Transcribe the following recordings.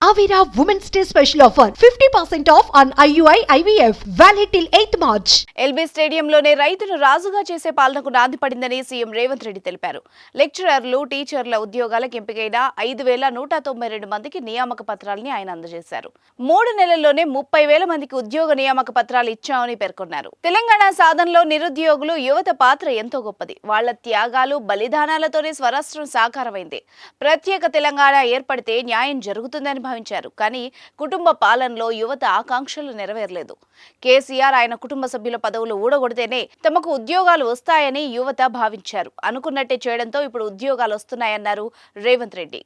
Avira Women's Day special offer 50% off on IUI IVF valid till 8th March. LB స్టేడియంలోనే రైతును రాజుగా చేసే పాలనకు నాంది పడిందని సీఎం రేవంత్ రెడ్డి తెలిపారు. లెక్చరర్లు, టీచర్ల ఉద్యోగాలకు ఎంపికైన 5,192 మందికి నియామక పత్రాలని ఆయన అందజేశారు. 3 నెలల్లోనే 30,000 మందికి ఉద్యోగ నియామక పత్రాలు ఇచ్చామని పేర్కొన్నారు. తెలంగాణ సాధనలో నిరుద్యోగులు, యువత పాత్ర ఎంతో గొప్పది. వాళ్ల త్యాగాలు, బలిదానాలతోనే స్వరాష్ట్రం సాకారమైంది. ప్రత్యేక తెలంగాణ ఏర్పడితే న్యాయం జరుగుతుందని భావించారు. కానీ కుటుంబ పాలనలో యువత ఆకాంక్షలు నెరవేరలేదు. కేసీఆర్ ఆయన కుటుంబ సభ్యుల పదవులు ఊడగొడితేనే తమకు ఉద్యోగాలు వస్తాయని యువత భావించారు. అనుకున్నట్టే చేయడంతో ఇప్పుడు ఉద్యోగాలు వస్తున్నాయన్నారు రేవంత్ రెడ్డి.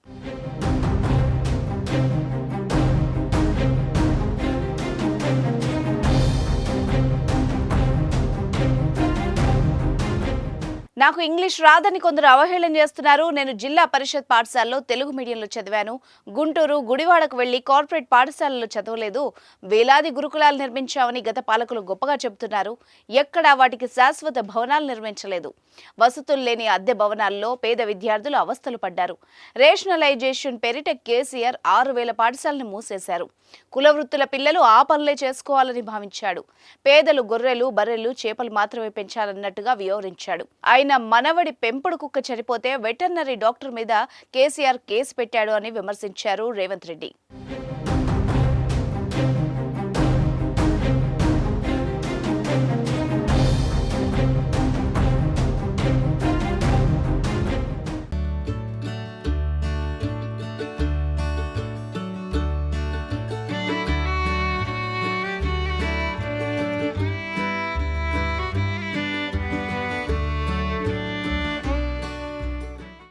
నాకు ఇంగ్లీష్ రాదని కొందరు అవహేళన చేస్తున్నారు. నేను జిల్లా పరిషత్ పాఠశాలలో తెలుగు మీడియంలో చదివాను. గుంటూరు, గుడివాడకు వెళ్లి కార్పొరేట్ పాఠశాలలో చదవలేదు. వేలాది గురుకులాలు నిర్మించామని గత పాలకులు గొప్పగా చెబుతున్నారు. ఎక్కడా వాటికి శాశ్వత భవనాలు నిర్మించలేదు. వసతులు లేని అద్దె భవనాల్లో పేద విద్యార్థులు అవస్థలు పడ్డారు. రేషనలైజేషన్ పేరిట కేసీఆర్ 6,000 పాఠశాలను మూసేశారు. కుల వృత్తుల పిల్లలు ఆ పనులే చేసుకోవాలని భావించాడు. పేదలు గొర్రెలు, బర్రెలు, చేపలు మాత్రమే పెంచాలన్నట్టుగా వివరించాడు. ఆయన మనవడి పెంపుడు కుక్క చనిపోతే వెటర్నరీ డాక్టర్ మీద కేసీఆర్ కేసు పెట్టాడు అని విమర్శించారు రేవంత్ రెడ్డి.